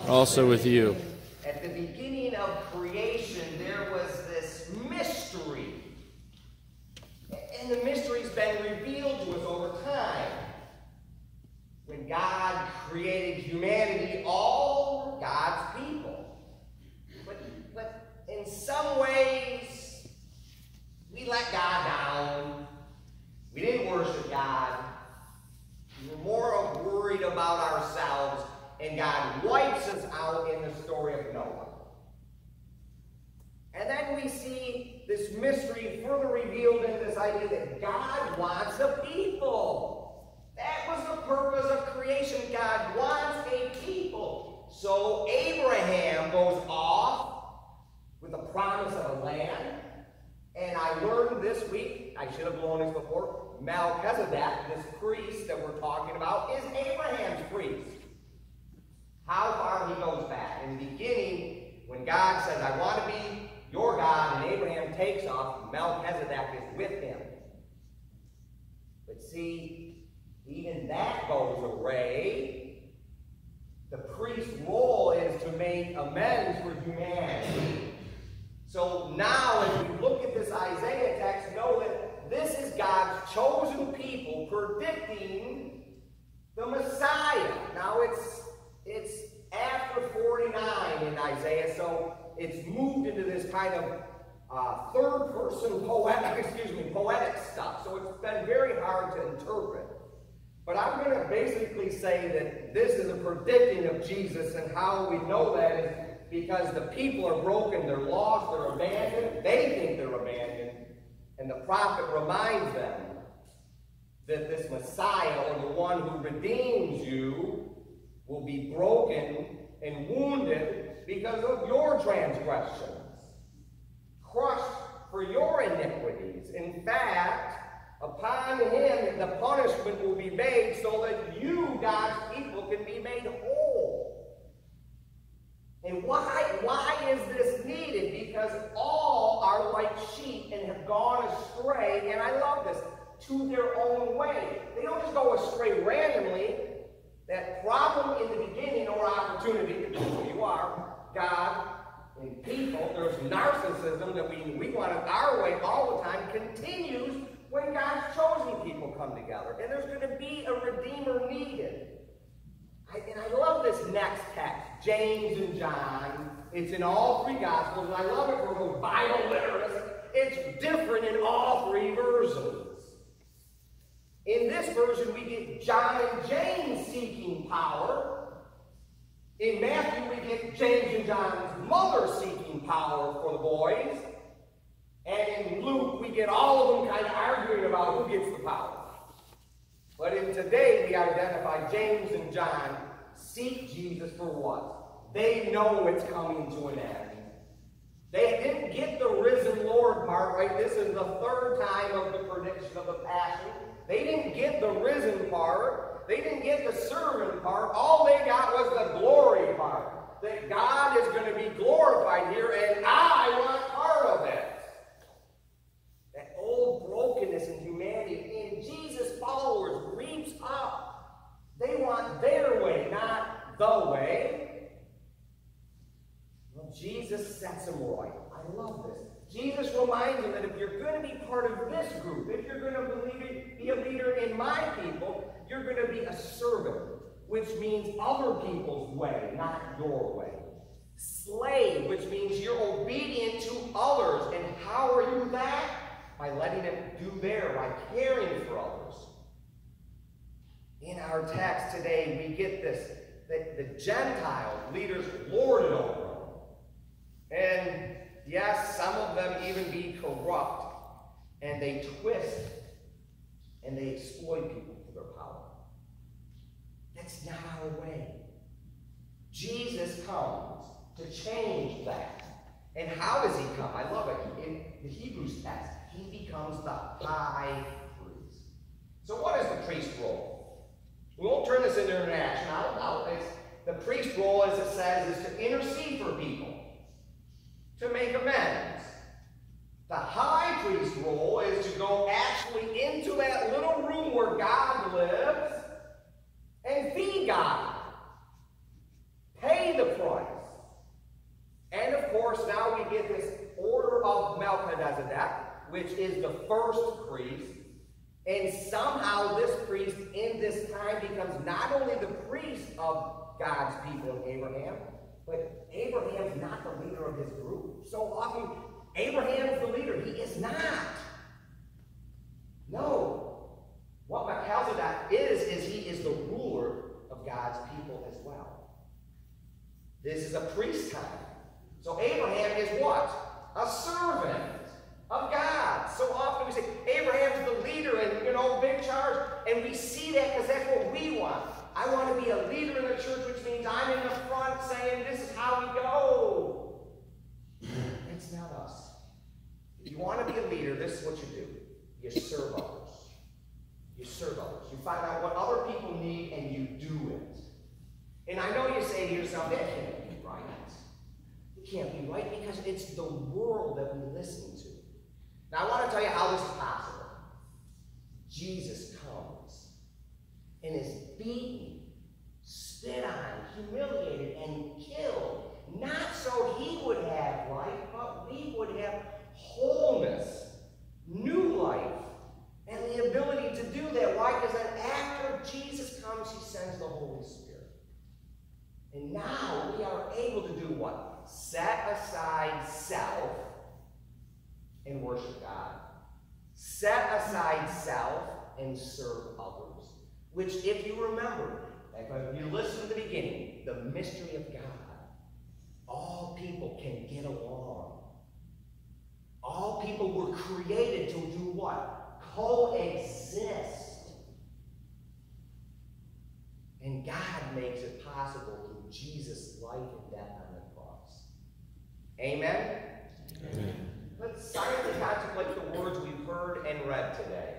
Also with you. At the beginning of creation, there was this mystery. And the mystery's been revealed to us over time. When God created humanity, all were God's people. But in some ways, we let God down. We didn't worship God. We were more worried about ourselves. And God wipes us out in the story of Noah. And then we see this mystery further revealed in this idea that God wants a people. That was the purpose of creation. God wants a people. So Abraham goes off with the promise of a land. And I learned this week, I should have known this before, Melchizedek, this priest that we're talking about, is Abraham's priest. How far he goes back. In the beginning, when God says, I want to be your God, and Abraham takes off, Melchizedek is with him. But see, even that goes away. The priest's role is to make amends for humanity. So now, as we look at this Isaiah text, know that this is God's chosen people predicting the Messiah. Now, it's after 49 in Isaiah, so it's moved into this kind of third-person poetic stuff. So it's been very hard to interpret. But I'm going to basically say that this is a predicting of Jesus, and how we know that is because the people are broken, they're lost, they're abandoned, they think they're abandoned, and the prophet reminds them that this Messiah, or the one who redeems you, will be broken and wounded because of your transgressions, crushed for your iniquities. In fact, upon him the punishment will be made so that you, God's people, can be made whole. And why is this needed? Because all are like sheep and have gone astray, and I love this, to their own way. They don't just go astray randomly. That problem in the beginning, or opportunity, depends who you are, God and people, there's narcissism that we want it our way all the time, continues when God's chosen people come together. And there's going to be a Redeemer needed. And I love this next text, James and John. It's in all three Gospels, and I love it for those Bible literalists. It's different in all three versions. In this version, we get John and James seeking power. In Matthew, we get James and John's mother seeking power for the boys. And in Luke, we get all of them kind of arguing about who gets the power. But in today, we identify James and John seek Jesus for what? They know it's coming to an end. They didn't get the risen Lord part, right? This is the third time of the prediction of the Passion. They didn't get the risen part. They didn't get the servant part. All they got was the glory part. That God is going to be glorified here, and I want part of it. That old brokenness in humanity, and Jesus' followers reaps up. They want their way, not the way. Well, Jesus sets them right. I love this. Jesus reminds them that if you're going to be part of this group, if you're going to be a leader in my people, you're going to be a servant, which means other people's way, not your way. Slave, which means you're obedient to others. And how are you that? By letting them do their, by caring for others. In our text today, we get this, that the Gentile leaders lord it over them. And yes, some of them even be corrupt, and they twist and they exploit people for their power. That's not our way. Jesus comes to change that. And how does he come? I love it. In the Hebrews text, he becomes the high priest. So what is the priest's role? We won't turn this into an action. The priest's role, as it says, is to intercede for people, to make amends. The high priest's role is to go actually into that little room where God lives and feed God. Pay the Christ. And of course, now we get this order of Melchizedek, which is the first priest. And somehow this priest in this time becomes not only the priest of God's people in Abraham, but Abraham's not the leader of his group. So often, Abraham is the leader. He is not. No. What Melchizedek is he is the ruler of God's people as well. This is a priest time. So Abraham is what? A servant of God. So often we say, Abraham's the leader and, big charge. And we see that because that's what we want. I want to be a leader in the church, which means I'm in the front saying, this is how we go. That's not us. If you want to be a leader, this is what you do. You serve others. You serve others. You find out what other people need and you do it. And I know you say to yourself, that can't be right. It can't be right because it's the world that we listen to. Now I want to tell you how this is possible. Jesus comes and is beaten, spit on, humiliated, and killed. Not so he would have life, but we would have wholeness, new life, and the ability to do that. Why? Because then after Jesus comes, he sends the Holy Spirit. And now we are able to do what? Set aside self and worship God. Set aside self and serve others. Which, if you remember, if you listen to the beginning, the mystery of God, all people can get along. All people were created to do what? Coexist. And God makes it possible through Jesus' life and death on the cross. Amen? Amen. Let's silently contemplate the words we've heard and read today.